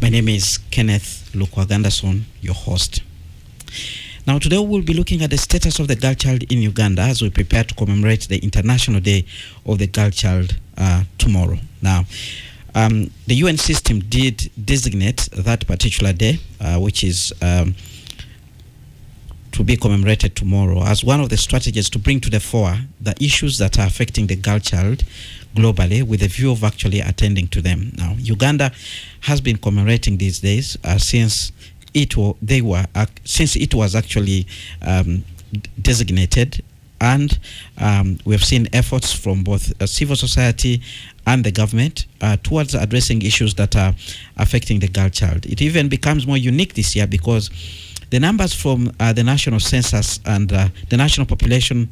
My name is Kenneth Lukwagandason, your host. Now, today we'll be looking at the status of the girl child in Uganda as we prepare to commemorate the International Day of the Girl Child tomorrow. Now, the UN system did designate that particular day, which is to be commemorated tomorrow, as one of the strategies to bring to the fore the issues that are affecting the girl child globally, with a view of actually attending to them. Now, Uganda has been commemorating these days since it was actually designated, and we have seen efforts from both civil society and the government towards addressing issues that are affecting the girl child. It even becomes more unique this year because the numbers from the National Census and the National Population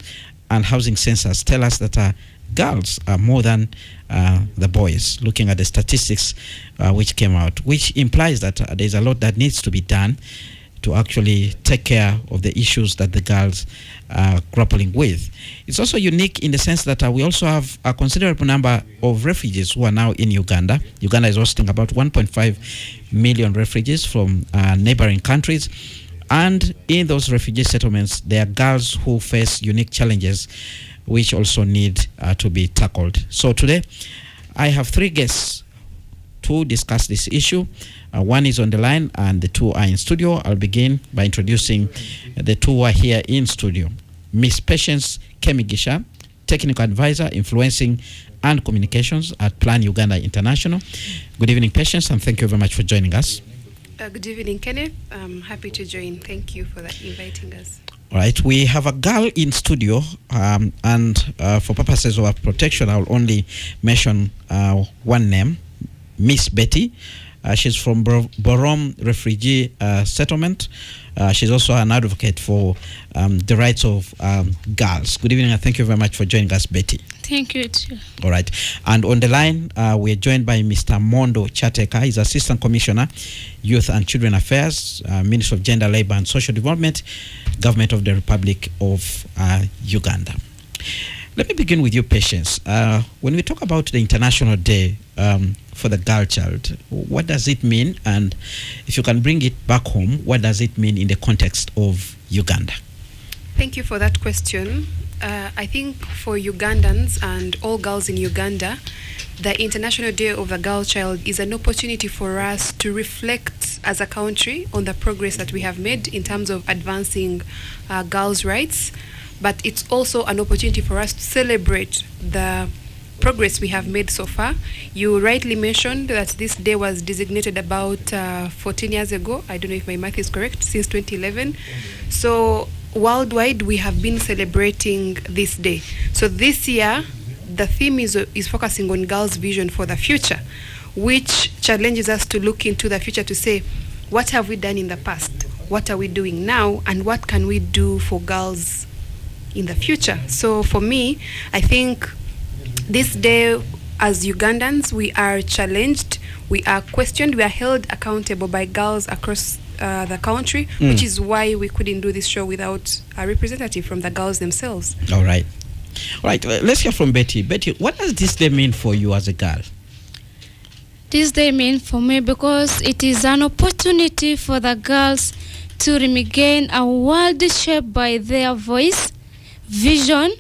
and Housing Census tell us that girls are more than the boys, looking at the statistics which came out, which implies that there's a lot that needs to be done to actually take care of the issues that the girls are grappling with. It's also unique in the sense that we also have a considerable number of refugees who are now in Uganda. Uganda is hosting about 1.5 million refugees from neighboring countries. And in those refugee settlements, there are girls who face unique challenges which also need to be tackled. So today, I have three guests to discuss this issue. One is on the line and the two are in studio. I'll begin by introducing the two who are here in studio. Miss Patience Kemigisha, Technical Advisor, Influencing and Communications at Plan Uganda International. Good evening, Patience, and thank you very much for joining us. Good evening, Kenneth. I'm happy to join. Thank you for inviting us. All right, we have a girl in studio, and for purposes of our protection, I'll only mention one name, Miss Betty. She's from Borom Refugee Settlement. She's also an advocate for the rights of girls. Good evening, and thank you very much for joining us, Betty. Thank you, too. All right. And on the line, we're joined by Mr. Mondo Chateka. He's Assistant Commissioner, Youth and Children Affairs, Minister of Gender, Labor and Social Development, Government of the Republic of Uganda. Let me begin with you, Patience. When we talk about the International Day for the Girl Child, what does it mean? And if you can bring it back home, what does it mean in the context of Uganda? Thank you for that question. I think for Ugandans and all girls in Uganda, the International Day of the Girl Child is an opportunity for us to reflect as a country on the progress that we have made in terms of advancing girls' rights. But it's also an opportunity for us to celebrate the progress we have made so far. You rightly mentioned that this day was designated about 14 years ago. I don't know if my math is correct, since 2011. So worldwide, we have been celebrating this day. So this year, the theme is focusing on girls' vision for the future, which challenges us to look into the future to say, what have we done in the past? What are we doing now? And what can we do for girls in the future? So for me, I think this day, as Ugandans, we are challenged, we are questioned, we are held accountable by girls across the country, which is why we couldn't do this show without a representative from the girls themselves. All right. All right, let's hear from Betty. Betty, what does this day mean for you as a girl? This day means for me because it is an opportunity for the girls to regain a world shaped by their voice, vision,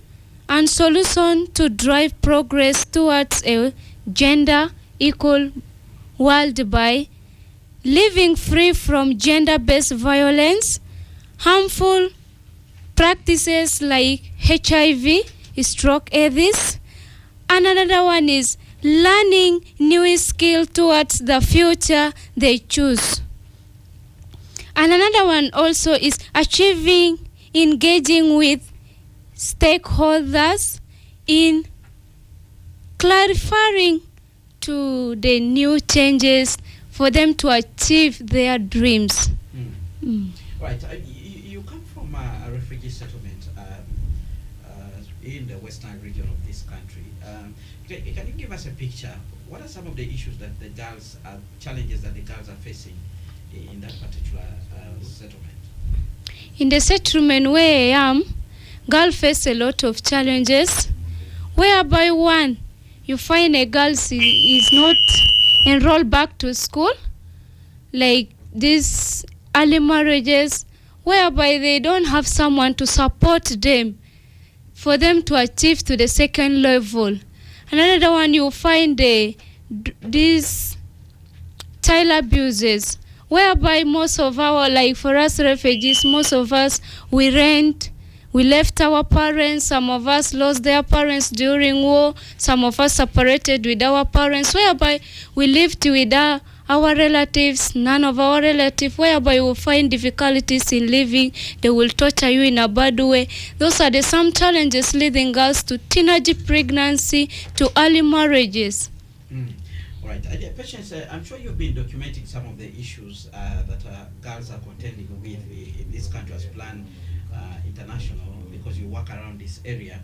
and solution to drive progress towards a gender equal world by living free from gender-based violence, harmful practices like HIV, stroke, AIDS. And another one is learning new skill towards the future they choose. And another one also is engaging with stakeholders in clarifying to the new changes for them to achieve their dreams. Right. You come from a refugee settlement in the western region of this country. Can you give us a picture? What are some of the issues that the girls challenges that the girls are facing in that particular settlement? In the settlement where I am, girls face a lot of challenges, whereby one, you find a girl is not enrolled back to school. like these early marriages, whereby they don't have someone to support them for them to achieve to the second level. Another one, you find these child abuses, whereby most of our, like for us refugees, most of us, we rent, we left our parents, some of us lost their parents during war, some of us separated with our parents, whereby we lived with our relatives, none of our relatives, whereby you will find difficulties in living, they will torture you in a bad way. Those are some challenges leading girls to teenage pregnancy, to early marriages. All right. Patience, I'm sure you've been documenting some of the issues that girls are contending with in this country as Plan International, because you work around this area.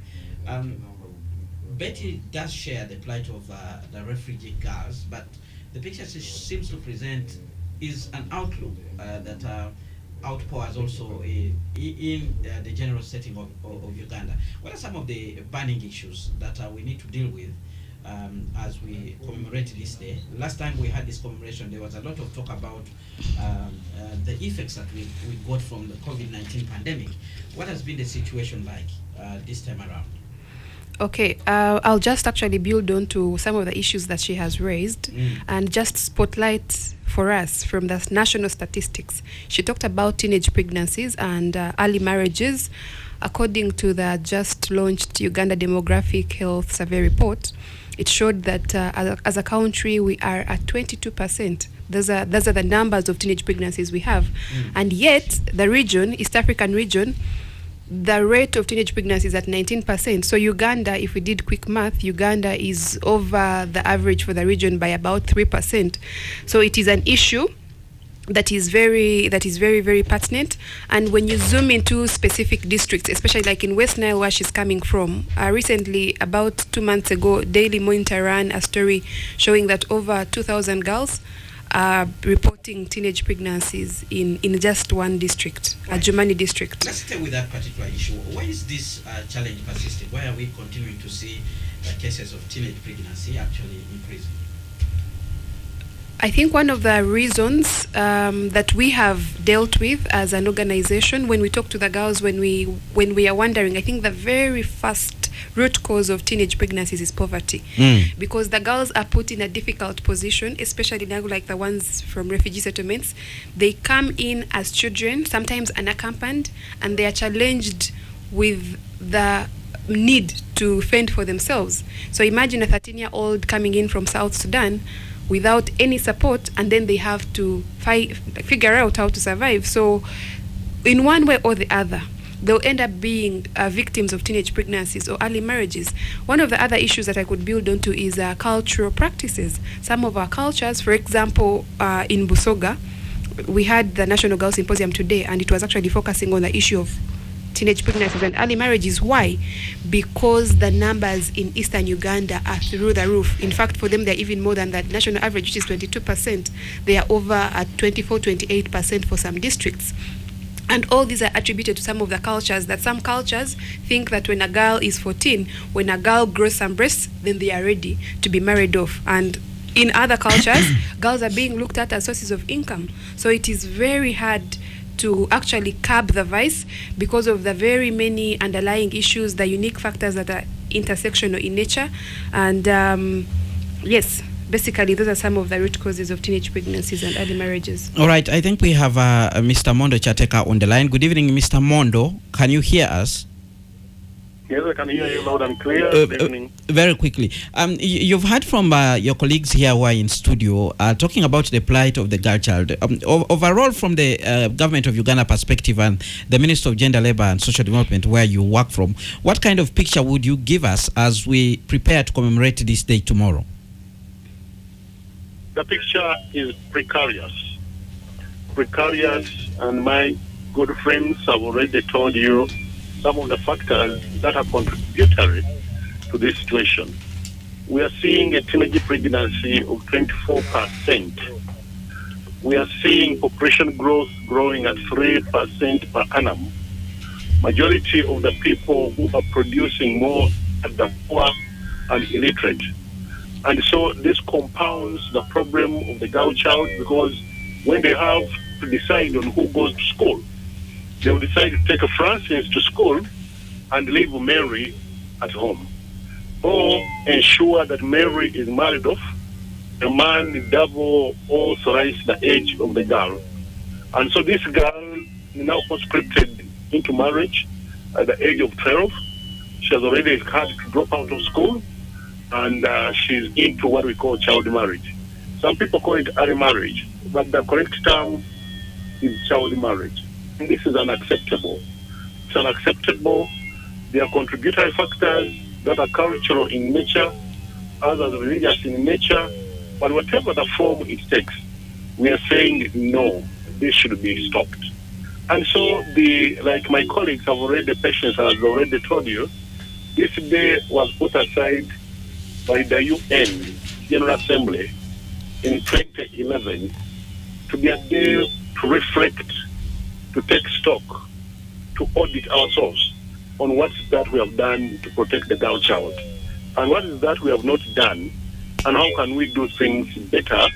Betty does share the plight of the refugee girls, but the picture she seems to present is an outlook that outpours also in the general setting of Uganda. What are some of the burning issues that we need to deal with as we commemorate this day? Last time we had this commemoration, there was a lot of talk about the effects that we got from the COVID-19 pandemic. What has been the situation like this time around? Okay, I'll just actually build on to some of the issues that she has raised and just spotlight for us from the national statistics. She talked about teenage pregnancies and early marriages. According to the just launched Uganda Demographic Health Survey report, it showed that as a country we are at 22%. Those are the numbers of teenage pregnancies we have. And yet, the region, East African region, the rate of teenage pregnancy is at 19%. So Uganda, if we did quick math, Uganda is over the average for the region by about 3%. So it is an issue that is very, very pertinent. And when you zoom into specific districts, especially like in West Nile, where she's coming from, recently, about 2 months ago, Daily Monitor ran a story showing that over 2,000 girls are reporting teenage pregnancies in just one district, right. Ajumani district. Let's stay with that particular issue. Why is this challenge persisting? Why are we continuing to see cases of teenage pregnancy actually increasing? I think one of the reasons that we have dealt with as an organization, when we talk to the girls, when we are wondering, I think the very first root cause of teenage pregnancies is poverty, because the girls are put in a difficult position, especially now like the ones from refugee settlements. They come in as children, sometimes unaccompanied, and they are challenged with the need to fend for themselves. So imagine a 13-year-old coming in from South Sudan without any support, and then they have to figure out how to survive. So in one way or the other, they'll end up being victims of teenage pregnancies or early marriages. One of the other issues that I could build onto is cultural practices. Some of our cultures, for example, in Busoga, we had the National Girls Symposium today, and it was actually focusing on the issue of teenage pregnancies and early marriages. Why? Because the numbers in eastern Uganda are through the roof. In fact, for them, they're even more than that national average, which is 22%. They are over at 24-28% for some districts. And all these are attributed to some of the cultures, that some cultures think that when a girl is 14, when a girl grows some breasts, then they are ready to be married off. And in other cultures, girls are being looked at as sources of income. So it is very hard to actually curb the vice because of the very many underlying issues, the unique factors that are intersectional in nature. And yes, basically those are some of the root causes of teenage pregnancies and early marriages. All right, I think we have Mr. Mondo Chateka on the line. Good evening, Mr. Mondo. Can you hear us? Yes, I can hear you loud and clear. Good evening. Very quickly, you've heard from your colleagues here who are in studio talking about the plight of the girl child. Overall, from the government of Uganda perspective and the Minister of Gender, Labour and Social Development, where you work from, what kind of picture would you give us as we prepare to commemorate this day tomorrow? The picture is precarious. And my good friends have already told you some of the factors that are contributory to this situation. We are seeing a teenage pregnancy of 24%. We are seeing population growth growing at 3% per annum. Majority of the people who are producing more are the poor and illiterate. And so this compounds the problem of the girl child, because when they have to decide on who goes to school. They will decide to take Francis to school and leave Mary at home, or ensure that Mary is married off. The man double authorized the age of the girl, and so this girl is now conscripted into marriage at the age of 12. She has already had to drop out of school, and she's into what we call child marriage. Some people call it early marriage, but the correct term is child marriage. And this is unacceptable. It's unacceptable. There are contributory factors that are cultural in nature, others religious in nature, but whatever the form it takes, we are saying no, this should be stopped. And so, like my colleagues have already, the patients has already told you, this day was put aside by the UN General Assembly in 2011 to be a day to reflect, to take stock, to audit ourselves on what is that we have done to protect the girl child, and what is that we have not done, and how can we do things better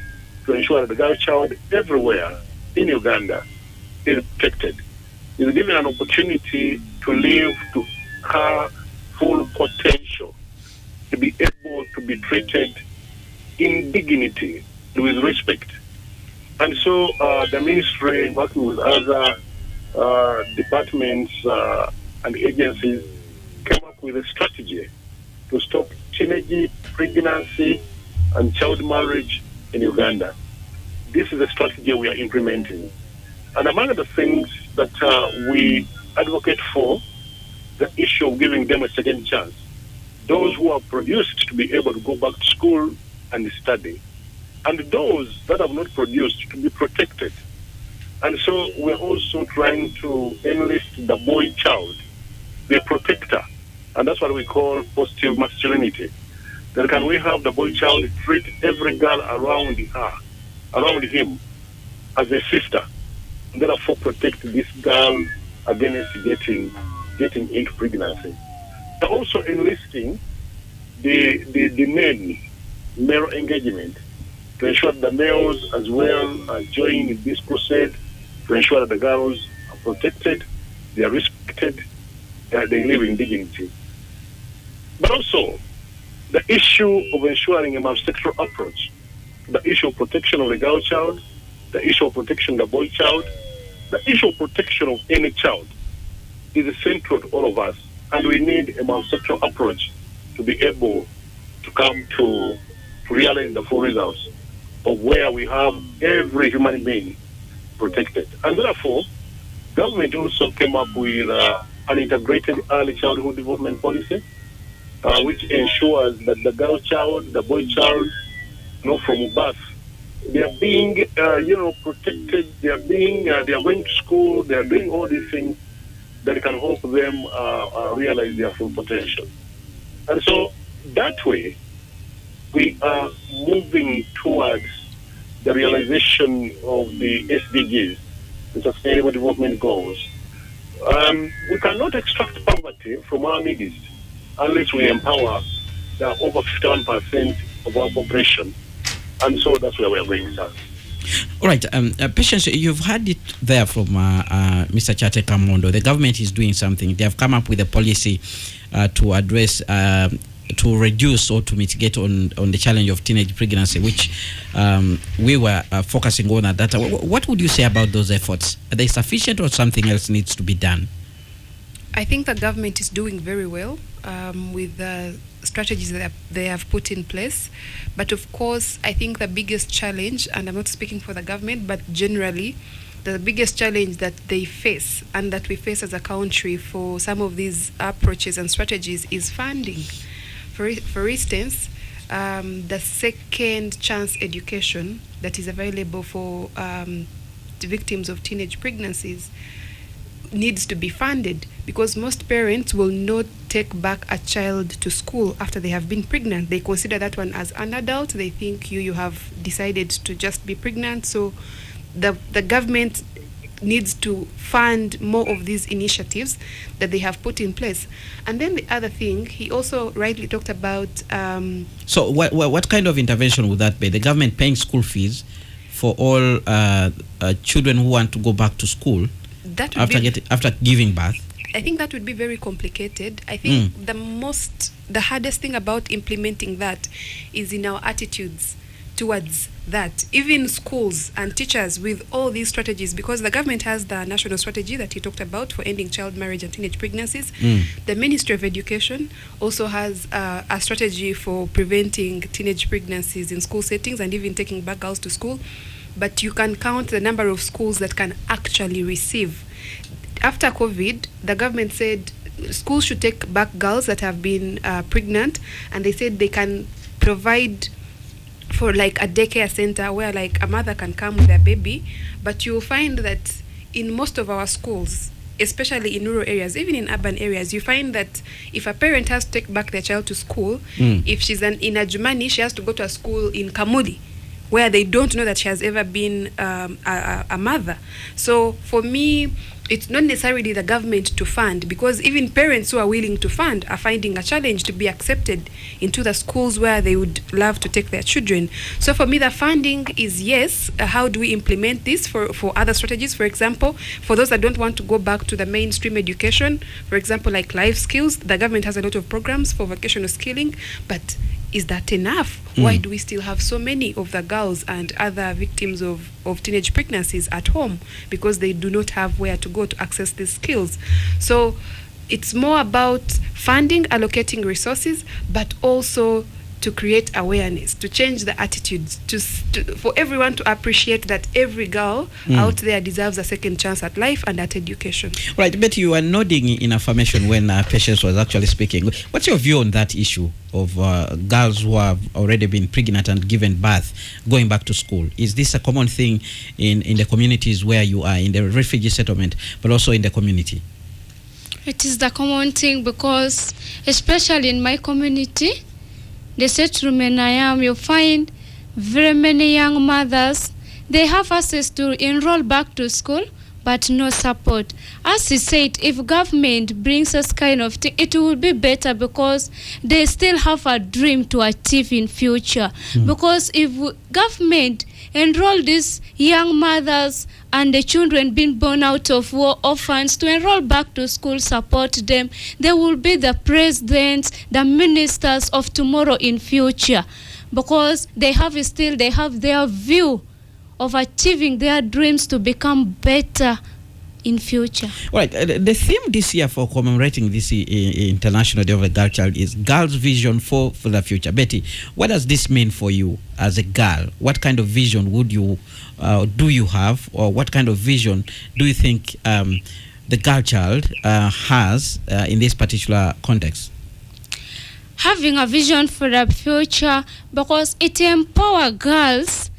to ensure that the girl child everywhere in Uganda is protected, is given an opportunity to live to her full potential, to be able to be treated in dignity, with respect. And so the ministry, working with other departments and agencies, came up with a strategy to stop teenage pregnancy and child marriage in Uganda. This is a strategy we are implementing. And among the things that we advocate for, the issue of giving them a second chance. Those who are produced to be able to go back to school and study, and those that have not produced to be protected. And so we're also trying to enlist the boy child, the protector, and that's what we call positive masculinity. Then can we have the boy child treat every girl around her, around him, as a sister, and therefore protect this girl against getting into pregnancy. They're also enlisting the men, male engagement, to ensure that the males as well are joining this crusade, to ensure that the girls are protected, they are respected, they live in dignity. But also, the issue of ensuring a multi-sectoral approach, the issue of protection of the girl child, the issue of protection of the boy child, the issue of protection of any child is central to all of us, and we need a multi-sectoral approach to be able to come to realize the full results of where we have every human being protected. And therefore, government also came up with an integrated early childhood development policy, which ensures that the girl child, the boy child, from birth, they are being, protected. They are going to school. They are doing all these things that can help them realize their full potential. And so that way, we are moving towards the realization of the SDGs, the Sustainable Development Goals. We cannot extract poverty from our midst unless we empower the over 51% of our population. And so that's where we are going, sir. All right, Patience, you've heard it there from Mr. Chate Kamondo. The government is doing something. They have come up with a policy to address, to reduce or to mitigate on the challenge of teenage pregnancy, which we were focusing on at that time. What would you say about those efforts? Are they sufficient or something else needs to be done? I think the government is doing very well with the strategies that they have put in place. But of course, I think the biggest challenge, and I'm not speaking for the government, but generally, the biggest challenge that they face and that we face as a country for some of these approaches and strategies is funding. For instance, the second chance education that is available for the victims of teenage pregnancies needs to be funded, because most parents will not take back a child to school after they have been pregnant. They consider that one as an adult. They think you have decided to just be pregnant. So the government needs to fund more of these initiatives that they have put in place. And then the other thing, he also rightly talked about... So what kind of intervention would that be? The government paying school fees for all children who want to go back to school That would after giving birth? I think that would be very complicated. I think the hardest thing about implementing that is in our attitudes towards that. Even schools and teachers with all these strategies, because the government has the national strategy that he talked about for ending child marriage and teenage pregnancies. The Ministry of Education also has a strategy for preventing teenage pregnancies in school settings and even taking back girls to school. But you can count the number of schools that can actually receive. After COVID, the government said schools should take back girls that have been pregnant, and they said they can provide for like a daycare center where like a mother can come with their baby. But you'll find that in most of our schools, especially in rural areas, even in urban areas, you find that if a parent has to take back their child to school, if she's in Ajumani, she has to go to a school in Kamuli, where they don't know that she has ever been a mother. So for me, it's not necessarily the government to fund, because even parents who are willing to fund are finding a challenge to be accepted into the schools where they would love to take their children. So for me, the funding is yes. How do we implement this for other strategies? For example, for those that don't want to go back to the mainstream education, for example, like life skills, the government has a lot of programs for vocational skilling, but is that enough? Why do we still have so many of the girls and other victims of teenage pregnancies at home? Because they do not have where to go to access these skills. So it's more about funding, allocating resources, but also to create awareness, to change the attitudes, for everyone to appreciate that every girl out there deserves a second chance at life and at education. Right, Betty, you were nodding in affirmation when Patience was actually speaking. What's your view on that issue of girls who have already been pregnant and given birth going back to school? Is this a common thing in the communities where you are, in the refugee settlement, but also in the community? It is the common thing because, especially in my community, the settlement I am, you find very many young mothers, they have access to enroll back to school, but no support. As he said, if government brings us kind of thing, it will be better because they still have a dream to achieve in future. Because if government enroll these young mothers and the children being born out of war orphans to enroll back to school, support them, they will be the presidents, the ministers of tomorrow in future, because they have their view of achieving their dreams to become better in future. Right. The theme this year for commemorating this International Day of the Girlchild is Girls' Vision for the Future. Betty, what does this mean for you as a girl? What kind of vision would you do you have, or what kind of vision do you think the Girlchild has in this particular context? Having a vision for the future, because it empowers girls.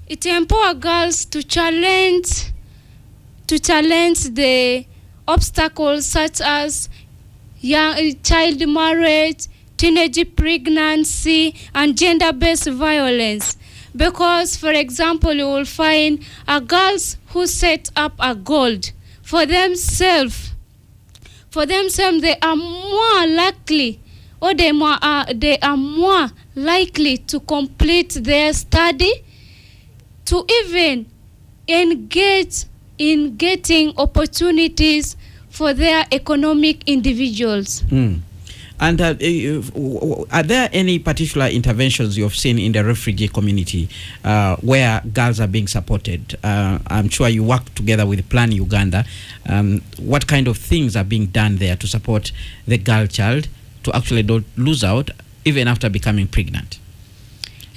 It empowers girls to challenge the obstacles such as child marriage, teenage pregnancy, and gender-based violence. Because, for example, you will find girls who set up a goal for themselves. They are more likely, or they are more likely to complete their study, to even engage in getting opportunities for their economic individuals. And are there any particular interventions you've seen in the refugee community where girls are being supported? I'm sure you work together with Plan Uganda. What kind of things are being done there to support the girl child to actually don't lose out even after becoming pregnant?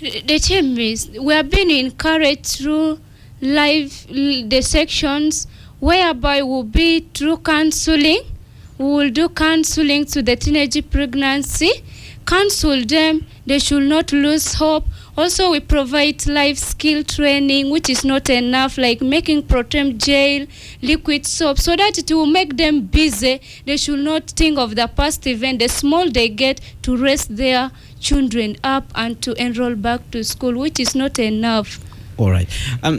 The thing is, we are being encouraged through the sections whereby will be through counseling. We will do counseling to the teenage pregnancy, counsel them, they should not lose hope. Also, we provide life skill training, which is not enough, like making protein gel, liquid soap, so that it will make them busy. They should not think of the past event, the small they get to raise their children up and to enroll back to school, which is not enough. All right.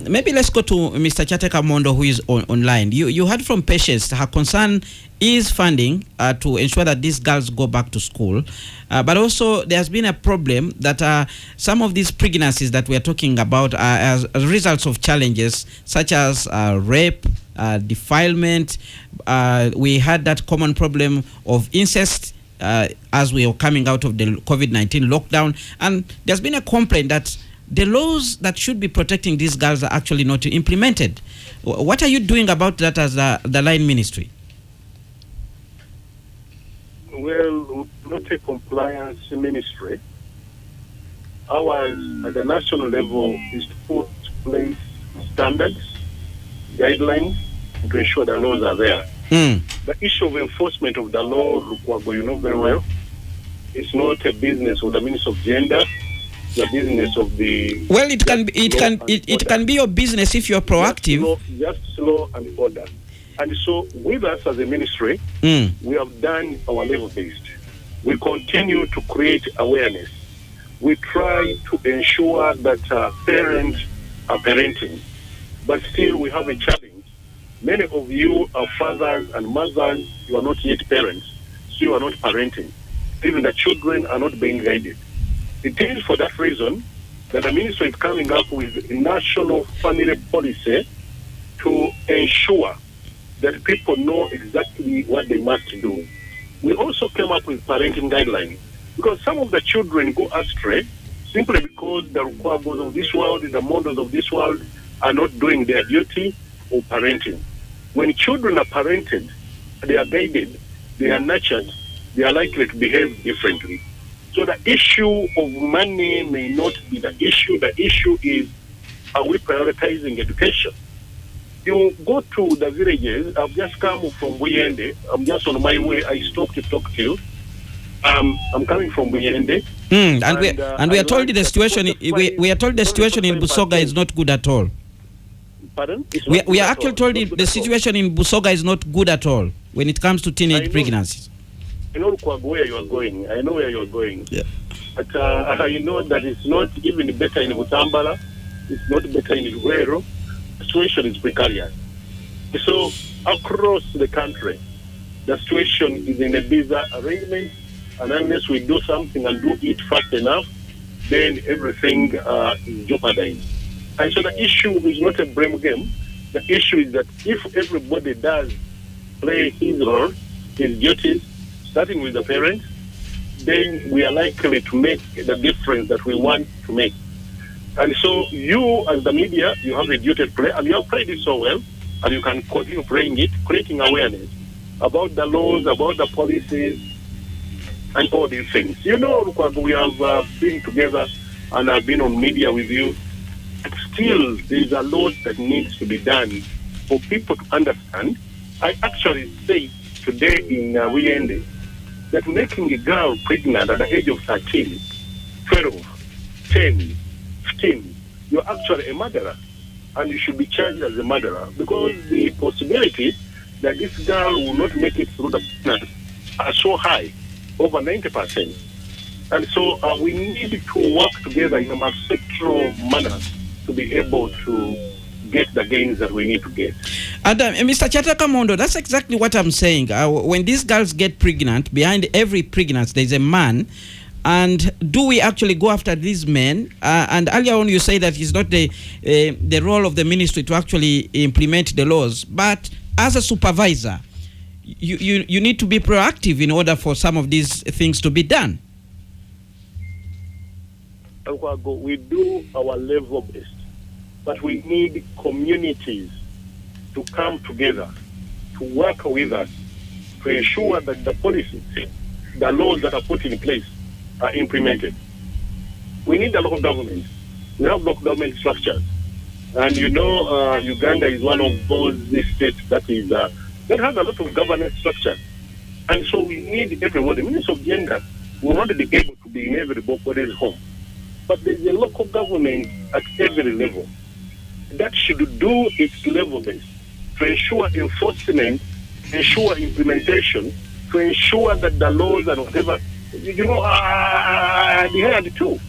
Maybe let's go to Mr. Chateka Mondo, who is online. You heard from Patience. Her concern is funding to ensure that these girls go back to school. But also, there's been a problem that some of these pregnancies that we are talking about are as results of challenges such as rape, defilement. We had that common problem of incest as we are coming out of the COVID-19 lockdown. And there's been a complaint that the laws that should be protecting these girls are actually not implemented. What are you doing about that as the line ministry? Well, not a compliance ministry. Ours at the national level is to put place standards, guidelines, to ensure the laws are there. The issue of enforcement of the law, Lukwago, you know very well, it's not a business of the Minister of Gender. The business of the it can be your business if you're proactive. Just law and order. And so with us as a ministry, we have done our level based. We continue to create awareness. We try to ensure that parents are parenting, but still we have a challenge. Many of you are fathers and mothers, you are not yet parents, so you are not parenting. Even the children are not being guided. It is for that reason that the ministry is coming up with a national family policy to ensure that people know exactly what they must do. We also came up with parenting guidelines because some of the children go astray simply because the Rukwagos of this world, the models of this world are not doing their duty of parenting. When children are parented, they are guided, they are nurtured, they are likely to behave differently. So the issue of money may not be the issue. The issue is, are we prioritizing education? You go to the villages. I've just come from Buyende. I'm just on my way. I stopped to talk to you. I'm coming from Buyende. And we are told the situation. We are told the situation in Busoga is not good at all. Pardon? We are actually told the situation in Busoga is not good at all when it comes to teenage pregnancies. I know where you are going. I know where you are going. Yeah. But I know that it's not even better in Butambala. It's not better in Luero. The situation is precarious. So across the country, the situation is in a bizarre arrangement. And unless we do something and do it fast enough, then everything is jeopardized. And so the issue is not a blame game. The issue is that if everybody does play his role, his duties, starting with the parents, then we are likely to make the difference that we want to make. And so you, as the media, you have a duty to play, and you have played it so well, and you can continue playing it, creating awareness about the laws, about the policies, and all these things. You know, we have been together, and I've been on media with you. But still, there is a lot that needs to be done for people to understand. I actually say today in Wiyende, that making a girl pregnant at the age of 13, 12, 10, 15, you're actually a murderer. And you should be charged as a murderer because the possibility that this girl will not make it through the pregnancy are so high, over 90%. And so we need to work together in a multi-sectoral manner to be able to get the gains that we need to get. And Mr. Chateka Mondo, that's exactly what I'm saying. When these girls get pregnant, behind every pregnancy there's a man. And do we actually go after these men? And earlier on you say that it's not the role of the ministry to actually implement the laws, but as a supervisor, you need to be proactive in order for some of these things to be done. We do our level best, but we need communities to come together, to work with us, to ensure that the policies, the laws that are put in place are implemented. We need a local government. We have local government structures. And you know, Uganda is one of those states that is that has a lot of governance structure. And so we need everybody. The Minister of Gender will not be able to be in everybody's home. But there's a local government at every level that should do its level best to ensure enforcement, ensure implementation, to ensure that the laws and whatever, you know, they had too.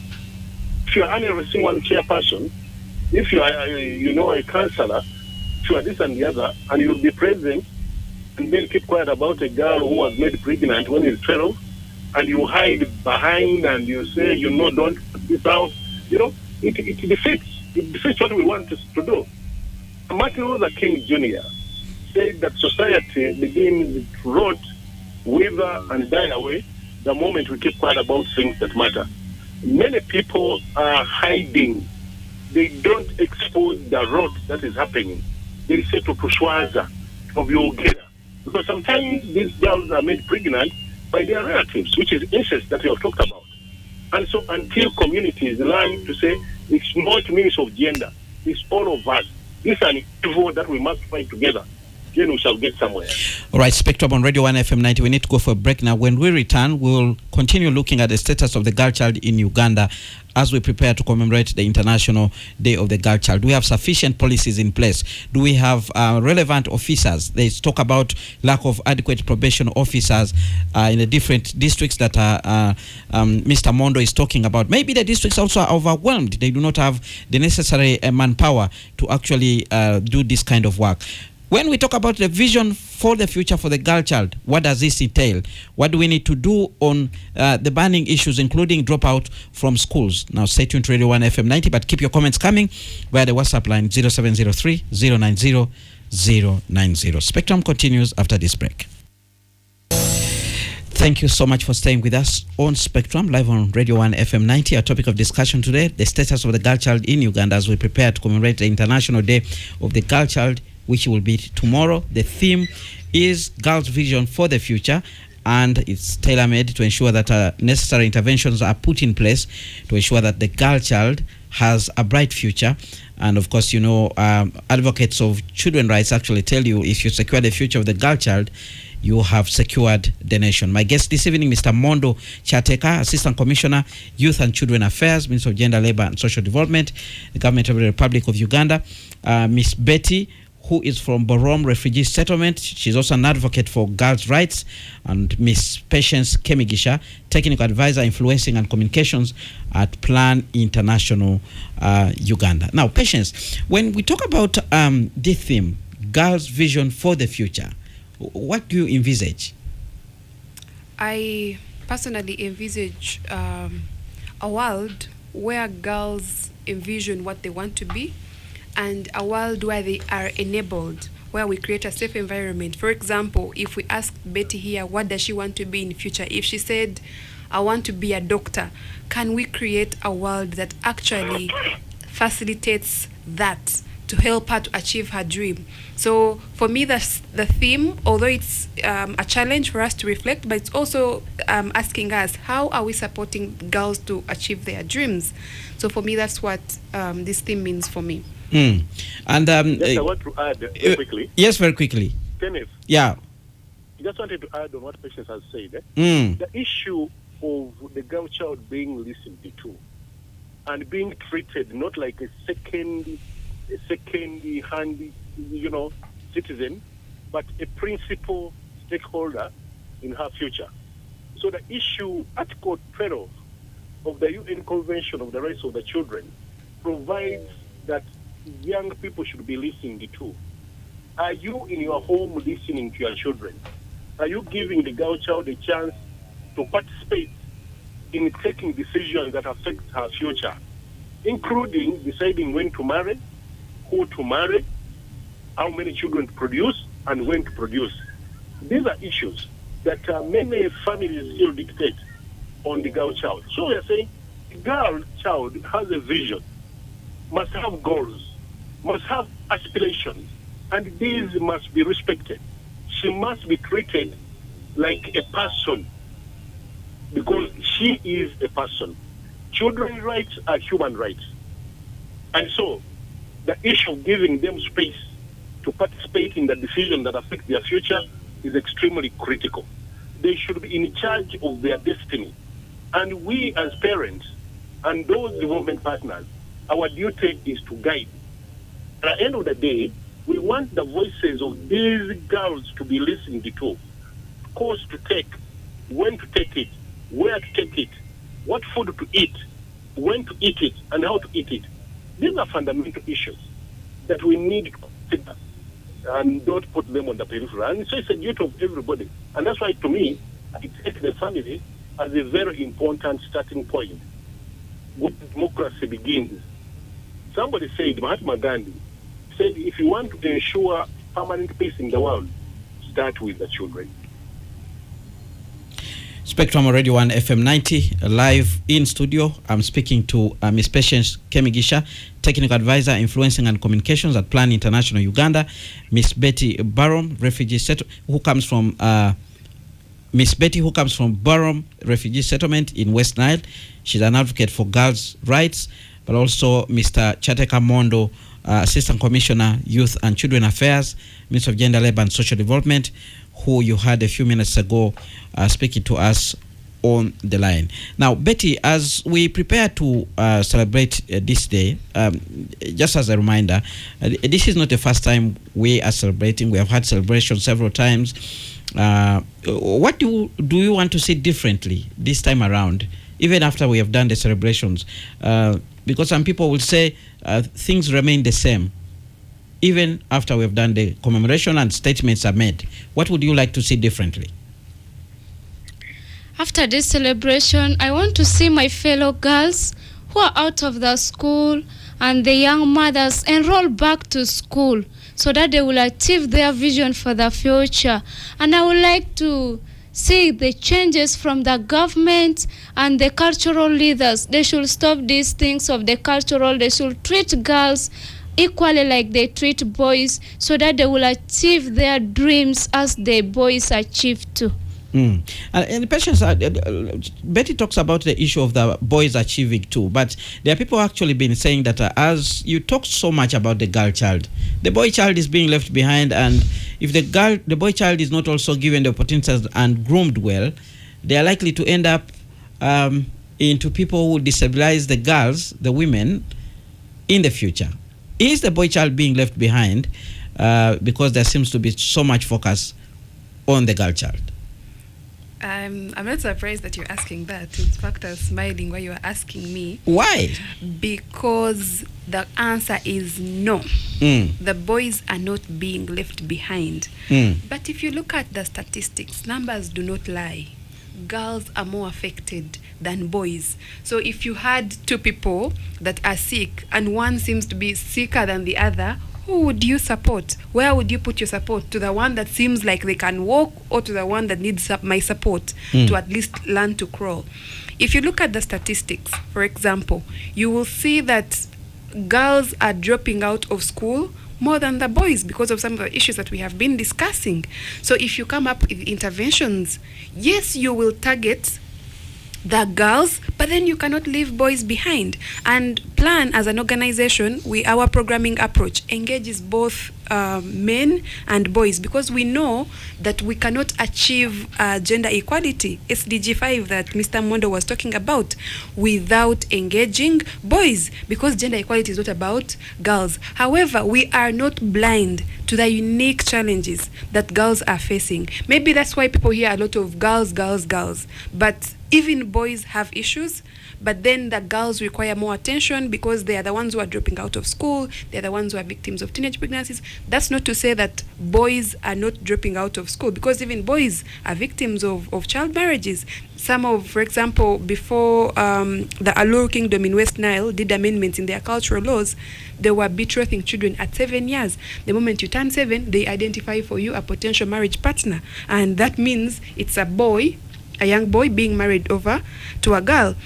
If you're an RC1 chairperson, If you are, a counselor, you are this and the other, and you'll be present, and then keep quiet about a girl who was made pregnant when he's 12, and you hide behind and you say, don't put this out. It defeats what we want to do. Martin Luther King Jr. said that society begins to rot, wither, and die away the moment we keep quiet about things that matter. Many people are hiding. They don't expose the rot that is happening. They say to Kushwaza of Uganda. Because sometimes these girls are made pregnant by their relatives, which is incest that we have talked about. And so until communities learn to say it's not means of gender, it's all of us. This is an evil that we must fight together. Then we shall get somewhere. All right, Spectrum on Radio 1 FM 90. We need to go for a break now. When we return, we'll continue looking at the status of the girl child in Uganda as we prepare to commemorate the International Day of the Girl Child. Do we have sufficient policies in place? Do we have relevant officers? They talk about lack of adequate probation officers in the different districts that Mr. Mondo is talking about. Maybe the districts also are overwhelmed. They do not have the necessary manpower to actually do this kind of work. When we talk about the vision for the future for the girl child, what does this entail? What do we need to do on the burning issues, including dropout from schools? Now, stay tuned to Radio 1 FM 90, but keep your comments coming via the WhatsApp line 0703 090 090. Spectrum continues after this break. Thank you so much for staying with us on Spectrum, live on Radio 1 FM 90. Our topic of discussion today, the status of the girl child in Uganda as we prepare to commemorate the International Day of the Girl Child, which will be tomorrow. The theme is Girls' Vision for the Future, and it's tailor-made to ensure that necessary interventions are put in place to ensure that the girl child has a bright future. And of course, advocates of children's rights actually tell you if you secure the future of the girl child, you have secured the nation. My guest this evening, Mr. Mondo Chateka, Assistant Commissioner, Youth and Children Affairs, Minister of Gender, Labour and Social Development, the Government of the Republic of Uganda. Miss Betty, who is from Borom Refugee Settlement. She's also an advocate for girls' rights. And Miss Patience Kemigisha, Technical Advisor, Influencing and Communications at Plan International Uganda. Now, Patience, when we talk about this theme, Girls' Vision for the Future, what do you envisage? I personally envisage a world where girls envision what they want to be, and a world where they are enabled, where we create a safe environment. For example, if we ask Betty here, what does she want to be in the future? If she said, I want to be a doctor, can we create a world that actually facilitates that to help her to achieve her dream? So for me, that's the theme, although it's a challenge for us to reflect, but it's also asking us, how are we supporting girls to achieve their dreams? So for me, that's what this theme means for me. And I want to add very quickly. Yes, very quickly. Kenneth. Yeah. I just wanted to add on what Patience has said. Mm. The issue of the girl child being listened to and being treated not like a second-hand, citizen, but a principal stakeholder in her future. So the issue, Article 12 of the UN Convention of the Rights of the Children provides that young people should be listened to. Are you in your home listening to your children? Are you giving the girl child a chance to participate in taking decisions that affect her future, including deciding when to marry, who to marry, how many children to produce, and when to produce? These are issues that many families still dictate on the girl child. So we are saying the girl child has a vision, must have goals, must have aspirations, and these must be respected. She must be treated like a person because she is a person. Children's rights are human rights. And so the issue of giving them space to participate in the decisions that affect their future is extremely critical. They should be in charge of their destiny. And we as parents and those development partners, our duty is to guide. At the end of the day, we want the voices of these girls to be listened to, course to take, when to take it, where to take it, what food to eat, when to eat it, and how to eat it. These are fundamental issues that we need to consider and don't put them on the periphery. And so it's a duty of everybody. And that's why, to me, I take the family as a very important starting point where democracy begins. Somebody said, Mahatma Gandhi said, if you want to ensure permanent peace in the world, start with the children. Spectrum Radio 1 FM 90, live in studio. I'm speaking to Ms. Patience Kemigisha, Technical Advisor, Influencing and Communications at Plan International Uganda. Miss Betty Barom, refugee who comes from Miss Betty, who comes from Barom Refugee Settlement in West Nile. She's an advocate for girls' rights, but also Mr. Chateka Mondo, Assistant Commissioner, Youth and Children Affairs, Minister of Gender, Labor and Social Development, who you had a few minutes ago speaking to us on the line. Now, Betty, as we prepare to celebrate this day, just as a reminder, this is not the first time we are celebrating. We have had celebrations several times. What do you want to see differently this time around, even after we have done the celebrations? Because some people will say things remain the same, even after we have done the commemoration and statements are made. What would you like to see differently? After this celebration, I want to see my fellow girls who are out of the school and the young mothers enroll back to school so that they will achieve their vision for the future. And I would like to see the changes from the government and the cultural leaders. They should stop these things of the cultural. They should treat girls equally like they treat boys so that they will achieve their dreams as the boys achieve too. And the Patience, Betty talks about the issue of the boys achieving too, but there are people actually been saying that as you talk so much about the girl child, the boy child is being left behind, and if the boy child is not also given the opportunities and groomed well, they are likely to end up into people who destabilize the girls, the women, in the future. Is the boy child being left behind because there seems to be so much focus on the girl child? I'm not surprised that you're asking that. In fact, I was smiling while you were asking me. Why? Because the answer is no. The boys are not being left behind. But if you look at the statistics, numbers do not lie. Girls are more affected than boys. So if you had two people that are sick and one seems to be sicker than the other, who would you support? Where would you put your support? To the one that seems like they can walk, or to the one that needs my support to at least learn to crawl? If you look at the statistics, for example, you will see that girls are dropping out of school more than the boys because of some of the issues that we have been discussing. So if you come up with interventions, yes, you will target the girls, but then you cannot leave boys behind. And Plan as an organization, our programming approach engages both men and boys, because we know that we cannot achieve gender equality, SDG 5 that Mr. Mondo was talking about, without engaging boys, because gender equality is not about girls. However, we are not blind to the unique challenges that girls are facing. Maybe that's why people hear a lot of girls, but even boys have issues, but then the girls require more attention because they are the ones who are dropping out of school. They are the ones who are victims of teenage pregnancies. That's not to say that boys are not dropping out of school, because even boys are victims of child marriages. Some of, for example, before the Alur Kingdom in West Nile did amendments in their cultural laws, they were betrothing children at 7 years. The moment you turn 7, they identify for you a potential marriage partner. And that means it's a boy, a young boy being married over to a girl.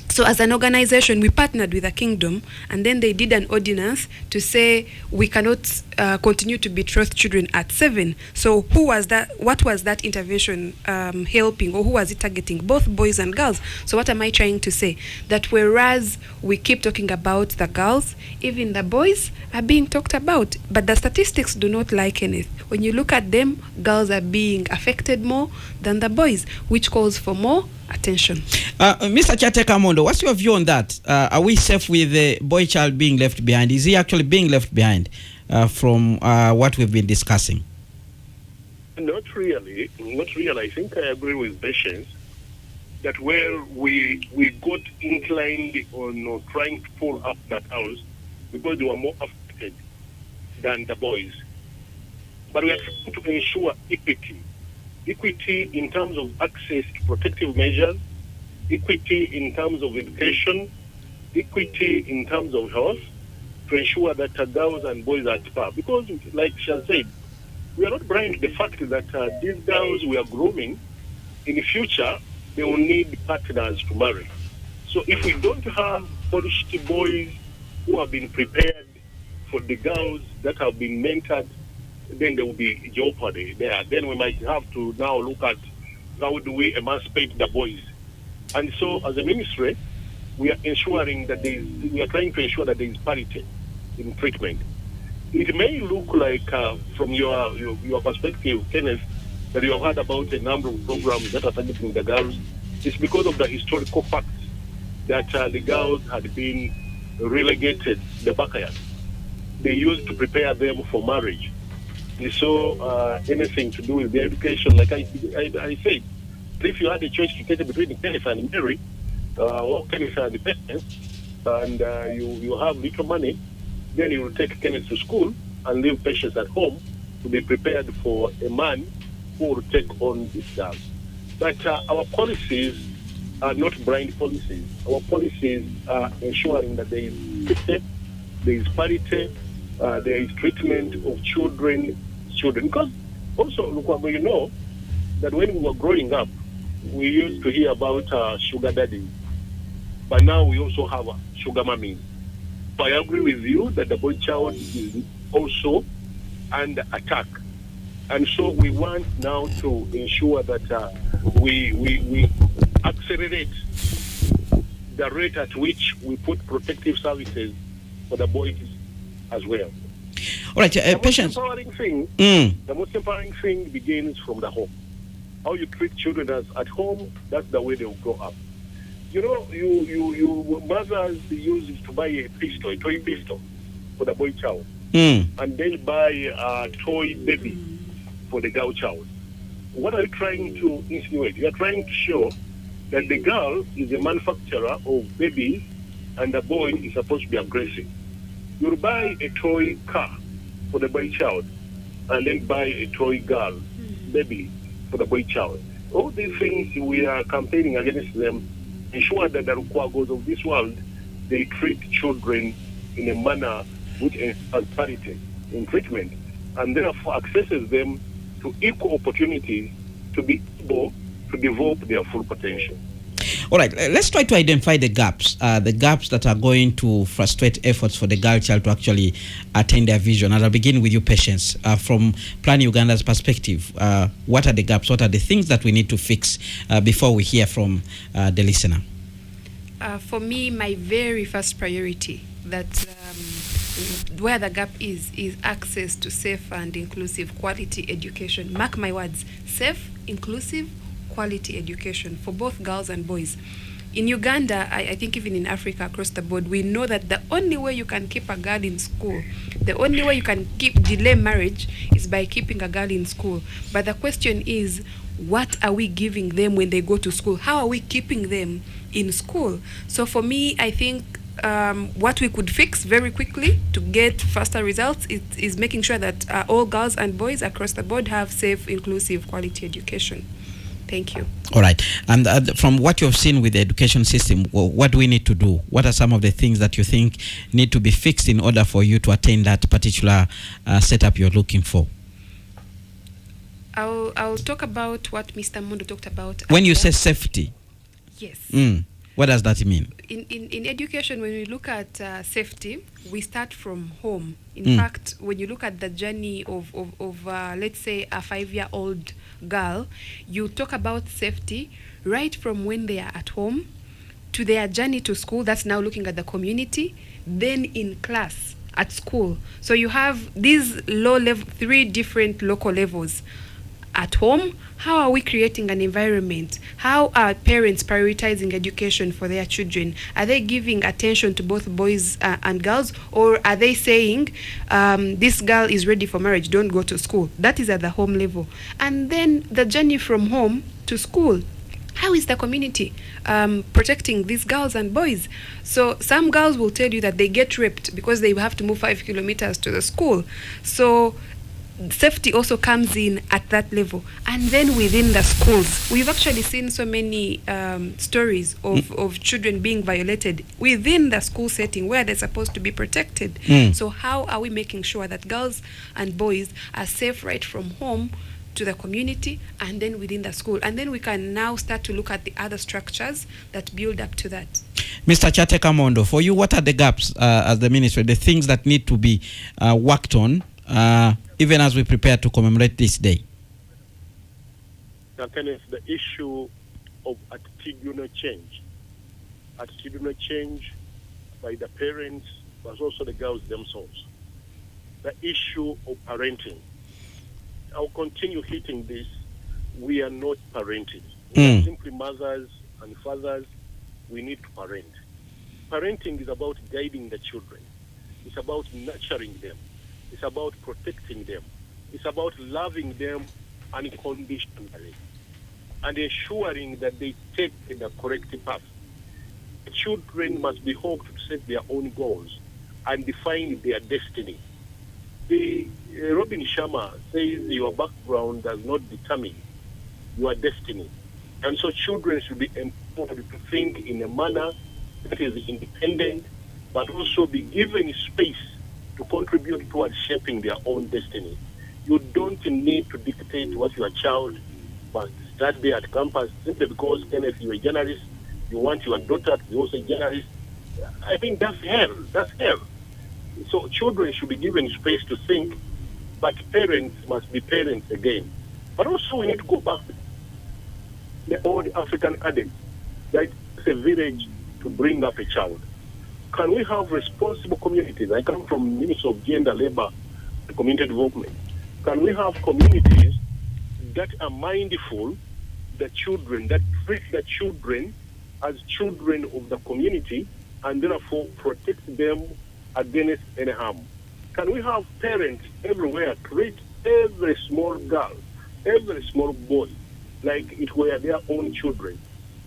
So as an organization, we partnered with the kingdom, and then they did an ordinance to say we cannot continue to betroth children at 7. So who was that? What was that intervention helping, or who was it targeting? Both boys and girls. So what am I trying to say? That whereas we keep talking about the girls, even the boys are being talked about. But the statistics do not lie, Kenneth. When you look at them, girls are being affected more than the boys, which calls for more attention. Mr. Chateka Mondo, what's your view on that? Are we safe with the boy child being left behind? Is he actually being left behind from what we've been discussing? Not really. I think I agree with Patience that where we got inclined on trying to pull up that house because they were more affected than the boys. But we are trying to ensure equity. Equity in terms of access to protective measures, equity in terms of education, equity in terms of health, to ensure that girls and boys are at par. Because, like she has said, we are not blind to the fact that these girls we are grooming, in the future, they will need partners to marry. So if we don't have polished boys who have been prepared for the girls that have been mentored, then there will be jeopardy there. Then we might have to now look at how do we emancipate the boys. And so as a ministry, we are ensuring that we are trying to ensure that there is parity in treatment. It may look like, from your perspective, Kenneth, that you have heard about a number of programs that are targeting the girls. It's because of the historical fact that the girls had been relegated to the backyard. They used to prepare them for marriage. And so anything to do with their education, like I said, if you had a choice to take between Kenneth and Mary, or Kenneth and the parents, and you have little money, then you will take Kenneth to school and leave Patience at home to be prepared for a man who will take on this girl. But our policies are not blind policies. Our policies are ensuring that there is equity, there is parity, there is treatment of children. Because also, look, you know that when we were growing up, we used to hear about sugar daddies, but now we also have sugar mummies. So I agree with you that the boy child is also under attack. And so we want now to ensure that we accelerate the rate at which we put protective services for the boys as well. All right, Patience. The Mm. most empowering thing begins from the home. How you treat children at home, that's the way they will grow up. You know, you mothers used to buy a toy pistol for the boy child, and then buy a toy baby for the girl child. What are you trying to insinuate? You are trying to show that the girl is a manufacturer of babies and the boy is supposed to be aggressive. You'll buy a toy car for the boy child and then buy a toy girl, baby, for the boy child. All these things we are campaigning against them, ensure that the Rukwagos of this world, they treat children in a manner which has parity in treatment and therefore accesses them to equal opportunities to be able to develop their full potential. All right, let's try to identify the gaps that are going to frustrate efforts for the girl child to actually attain their vision. And I'll begin with you, Patience. From Plan Uganda's perspective, what are the gaps? What are the things that we need to fix before we hear from the listener? For me, my very first priority, that where the gap is access to safe and inclusive quality education. Mark my words, safe, inclusive, quality education for both girls and boys. In Uganda, I think even in Africa across the board, we know that the only way you can keep a girl in school, the only way you can delay marriage is by keeping a girl in school. But the question is, what are we giving them when they go to school? How are we keeping them in school? So for me, I think what we could fix very quickly to get faster results is making sure that all girls and boys across the board have safe, inclusive, quality education. Thank you. All right. And from what you've seen with the education system, what do we need to do? What are some of the things that you think need to be fixed in order for you to attain that particular setup you're looking for? I'll talk about what Mr. Mondo talked about. When you say safety, yes. What does that mean? In education, when we look at safety, we start from home. In fact, when you look at the journey of let's say, a 5-year-old girl, you talk about safety right from when they are at home to their journey to school. That's now looking at the community, then in class, at school. So you have these 3 different local levels. At home, how are we creating an environment? How are parents prioritizing education for their children? Are they giving attention to both boys and girls? Or are they saying, this girl is ready for marriage, don't go to school? That is at the home level. And then the journey from home to school. how is the community protecting these girls and boys? So some girls will tell you that they get raped because they have to move 5 kilometers to the school. So safety also comes in at that level. And then within the schools, we've actually seen so many stories of children being violated within the school setting where they're supposed to be protected. So how are we making sure that girls and boys are safe right from home to the community and then within the school? And then we can now start to look at the other structures that build up to that. Mr. Chateka Mondo, for you, what are the gaps as the ministry, the things that need to be worked on, even as we prepare to commemorate this day? Now, Kenneth, the issue of attitudinal change by the parents, but also the girls themselves. The issue of parenting. I'll continue hitting this. We are not parenting. We are simply mothers and fathers. We need to parent. Parenting is about guiding the children. It's about nurturing them. It's about protecting them. It's about loving them unconditionally and ensuring that they take the correct path. Children must be helped to set their own goals and define their destiny. Robin Sharma says your background does not determine your destiny. And so children should be empowered to think in a manner that is independent, but also be given space to contribute towards shaping their own destiny. You don't need to dictate what your child must study at campus simply because, Kenneth, you're a journalist, you want your daughter to be also a journalist. I think that's hell. That's hell. So children should be given space to think, but parents must be parents again. But also we need to go back to the old African adage that it's a village to bring up a child. Can we have responsible communities? I come from Ministry of Gender, Labor, and Community Development. Can we have communities that are mindful the children, that treat the children as children of the community and therefore protect them against any harm? Can we have parents everywhere treat every small girl, every small boy like it were their own children?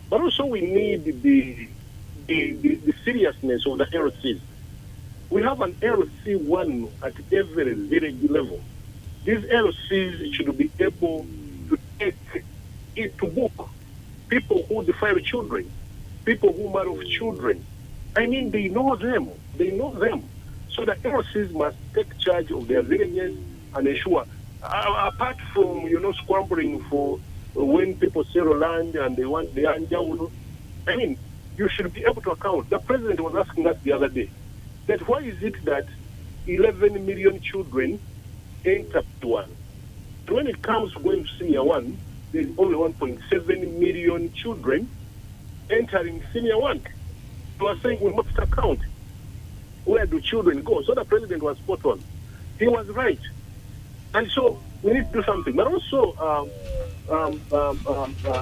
But also we need the seriousness of the LCs. We have an LC1 at every village level. These LCs should be able to take it to book people who defile children, people who marry off children. I mean, they know them. They know them. So the LCs must take charge of their villages and ensure, apart from, scrambling for when people sell land and they want the anjawulo, I mean, you should be able to account. The president was asking us the other day that why is it that 11 million children enter one? When it comes to going to senior one, there's only 1.7 million children entering senior one. So I was saying we must account. Where do children go? So the president was spot on. He was right. And so we need to do something. But also,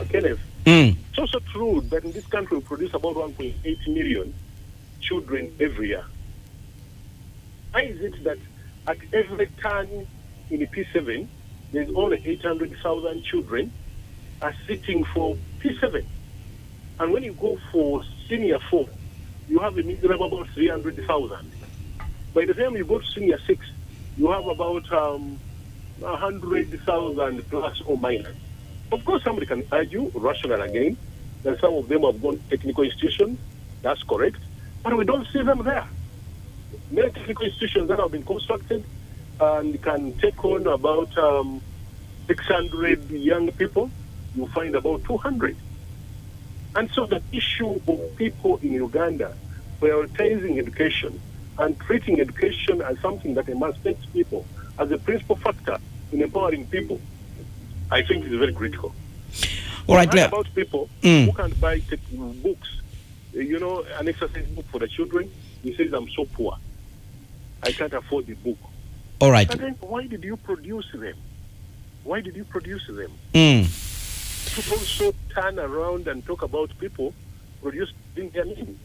Kenneth, it's also true that in this country we produce about 1.8 million children every year. Why is it that at every turn in the P7, there's only 800,000 children are sitting for P7? And when you go for senior 4, you have a miserable about 300,000. By the time you go to senior 6, you have about 100,000 plus or minus. Of course, somebody can argue, rational again, that some of them have gone to technical institutions. That's correct. But we don't see them there. Many technical institutions that have been constructed and can take on about 600 young people, you find about 200. And so the issue of people in Uganda prioritizing education and treating education as something that emancipates people as a principal factor in empowering people, I think is very critical. All right, about people who can't buy books, an exercise book for the children. He says, I'm so poor, I can't afford the book. All right. And then why did you produce them? Why did you produce them? To also turn around and talk about people producing their name.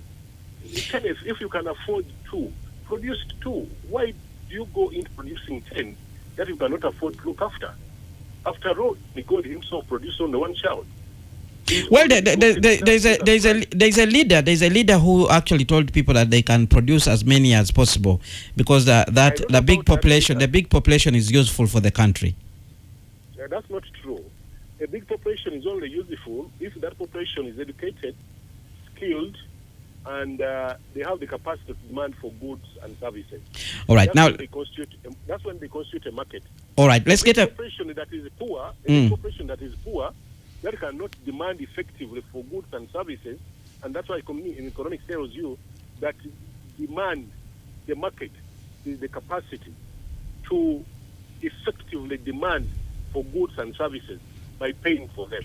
If you can afford 2, produce 2. Why do you go into producing 10 that you cannot afford to look after? After all, God himself produced only one child. Well, there's a leader who actually told people that they can produce as many as possible because the big population is useful for the country. That's not true. A big population is only useful if that population is educated, skilled, and they have the capacity to demand for goods and services. All right, that's when they constitute a market. All right, let's get a population that is poor. Population that is poor that cannot demand effectively for goods and services, and that's why economics tells you that demand, the market, is the capacity to effectively demand for goods and services by paying for them.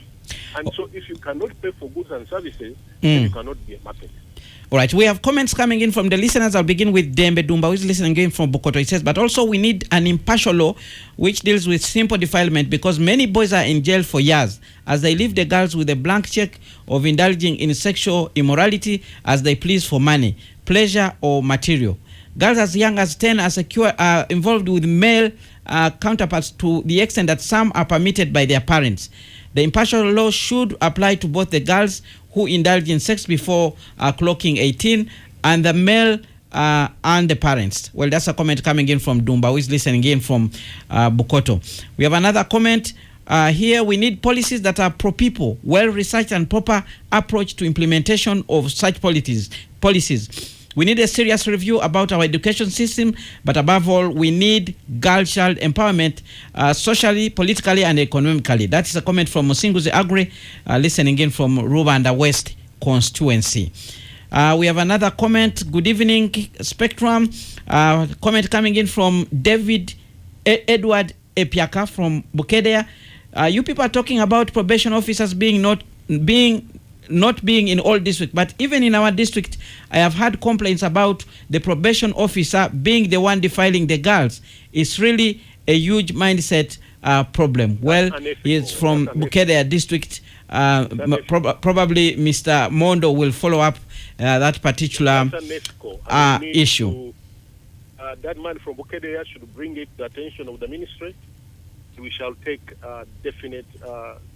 And so if you cannot pay for goods and services, then you cannot be a market. All right, we have comments coming in from the listeners. I'll begin with Dembe Dumba, who is listening in from Bukoto. He says, but also we need an impartial law which deals with simple defilement because many boys are in jail for years as they leave the girls with a blank check of indulging in sexual immorality as they please for money, pleasure, or material. Girls as young as 10 are involved with male counterparts to the extent that some are permitted by their parents. The impartial law should apply to both the girls who indulge in sex before clocking 18 and the male and the parents. Well, that's a comment coming in from Dumba, who is listening in from Bukoto. We have another comment here. We need policies that are pro-people, well-researched and proper approach to implementation of such policies. We need a serious review about our education system, but above all, we need girl-child empowerment socially, politically, and economically. That is a comment from Musinguzi Agri, listening in from Rubanda West constituency. We have another comment. Good evening, Spectrum. Comment coming in from David Edward Epiaka from Bukedea. You people are talking about probation officers not being in all districts, but even in our district, I have had complaints about the probation officer being the one defiling the girls. It's really a huge mindset problem. Well, he's from Bukedea district. Probably Mr. Mondo will follow up that particular issue. That man from Bukedea should bring it to the attention of the ministry. We shall take definite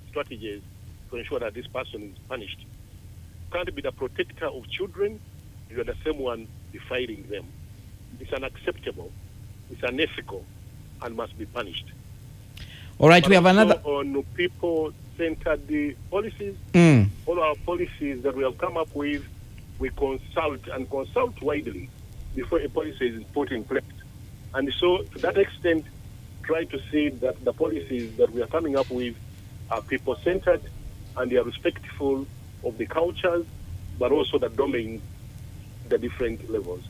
strategies to ensure that this person is punished. You can't be the protector of children, you are the same one defiling them. It's unacceptable, it's unethical, and must be punished. All right, but we have another on people-centered policies. All our policies that we have come up with, we consult widely before a policy is put in place. And so, to that extent, try to see that the policies that we are coming up with are people-centered and they are respectful of the cultures, but also the domains, the different levels.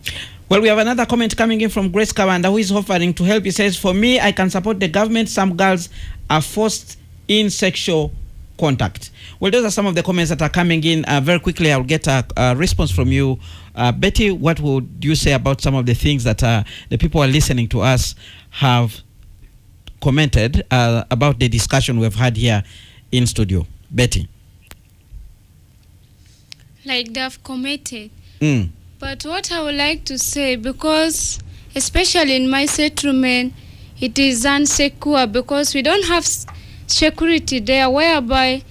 Well, we have another comment coming in from Grace Kawanda, who is offering to help. He says, for me, I can support the government. Some girls are forced in sexual contact. Well, those are some of the comments that are coming in. Very quickly, I'll get a response from you. Betty, what would you say about some of the things that the people who are listening to us have commented about the discussion we've had here in studio? Betty. Like they've commented. But what I would like to say, because especially in my settlement, it is unsecure because we don't have security there, whereby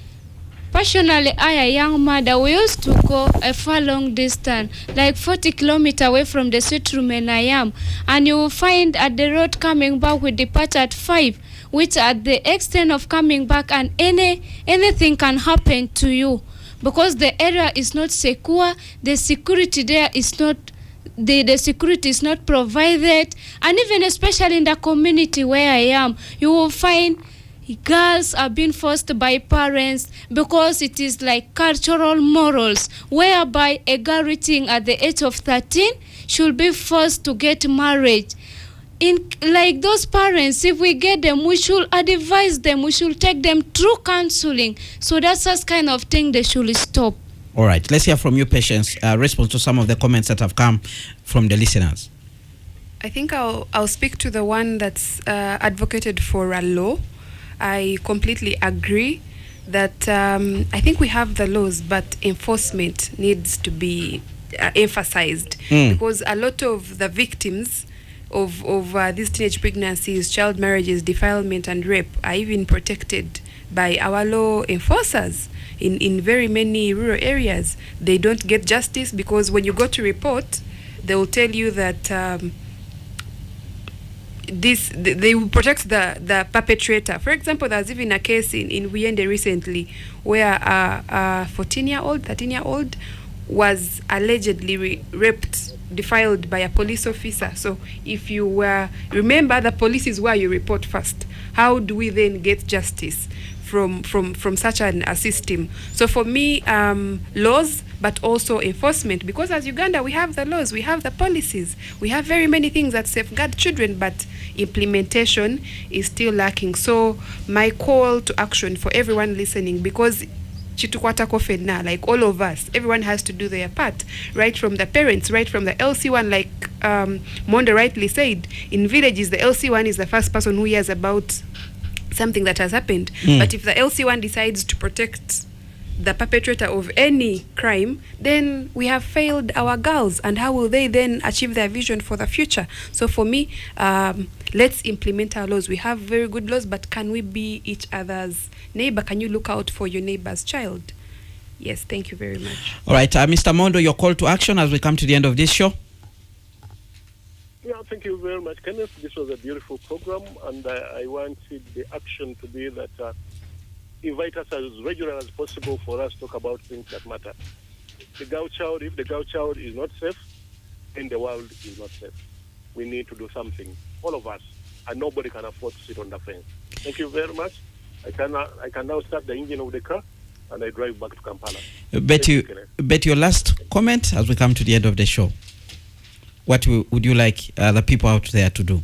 personally, I, a young mother, we used to go a far long distance, like 40 kilometers away from the settlement I am, and you will find at the road coming back, we depart at 5, which at the extent of coming back, and anything can happen to you because the area is not secure, the security there is not, the security is not provided, and even especially in the community where I am, you will find girls are being forced by parents because it is like cultural morals, whereby a girl reaching at the age of 13 should be forced to get married. In like those parents, if we get them, we should advise them, we should take them through counseling. So that's such kind of thing they should stop. All right, let's hear from you, Patience, response to some of the comments that have come from the listeners. I think I'll speak to the one that's advocated for a law. I completely agree that I think we have the laws, but enforcement needs to be emphasized because a lot of the victims of these teenage pregnancies, child marriages, defilement, and rape are even protected by our law enforcers. In very many rural areas, they don't get justice because when you go to report, they will tell you that they will protect the perpetrator. For example, there was even a case in Uganda recently where a 14-year-old, 13-year-old was allegedly raped, defiled by a police officer. So if you remember, the police is where you report first. How do we then get justice from such a system? So for me, laws, but also enforcement, because as Uganda, we have the laws, we have the policies, we have very many things that safeguard children, but implementation is still lacking. So my call to action for everyone listening, because chitukwata kofe na, like all of us, everyone has to do their part, right from the parents, right from the LC1, like Monde rightly said, in villages, the LC1 is the first person who hears about something that has happened. But if the LC1 decides to protect the perpetrator of any crime, then we have failed our girls. And how will they then achieve their vision for the future? So for me, let's implement our laws. We have very good laws, but can we be each other's neighbor? Can you look out for your neighbor's child? Yes, thank you very much. All right, Mr. Mondo, your call to action as we come to the end of this show. Yeah, thank you very much, Kenneth. This was a beautiful program, and I wanted the action to be that invite us as regular as possible for us to talk about things that matter. The girl child, if the girl child is not safe, then the world is not safe. We need to do something, all of us, and nobody can afford to sit on the fence. Thank you very much. I can now start the engine of the car, and I drive back to Kampala. Bet your last comment as we come to the end of the show. What would you like the people out there to do?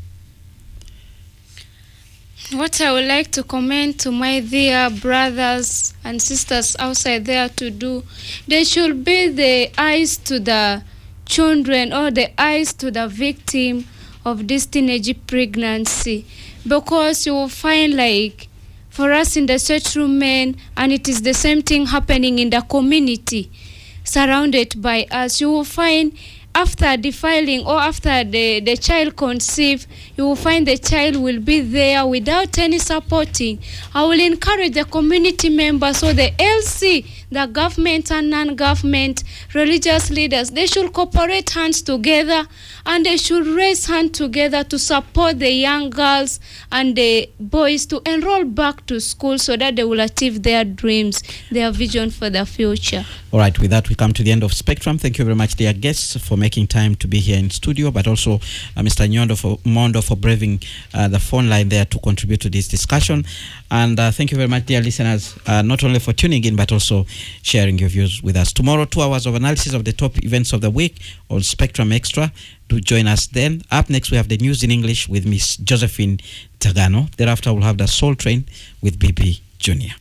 What I would like to comment to my dear brothers and sisters outside there to do, they should be the eyes to the children or the eyes to the victim of this teenage pregnancy, because you will find, like, for us in the church men, and it is the same thing happening in the community surrounded by us. You will find after defiling or after the child conceive, you will find the child will be there without any supporting. I will encourage the community members, or the LC, the government and non-government, religious leaders, they should cooperate hands together, and they should raise hands together to support the young girls and the boys to enroll back to school so that they will achieve their dreams, their vision for the future. All right, with that, we come to the end of Spectrum. Thank you very much, dear guests, for making time to be here in studio, but also Mr. Mondo for braving the phone line there to contribute to this discussion. And thank you very much, dear listeners, not only for tuning in, but also sharing your views with us. Tomorrow, 2 hours of analysis of the top events of the week on Spectrum Extra. Do join us then. Up next, we have the news in English with Miss Josephine Tagano. Thereafter, we'll have the Soul Train with BB Jr.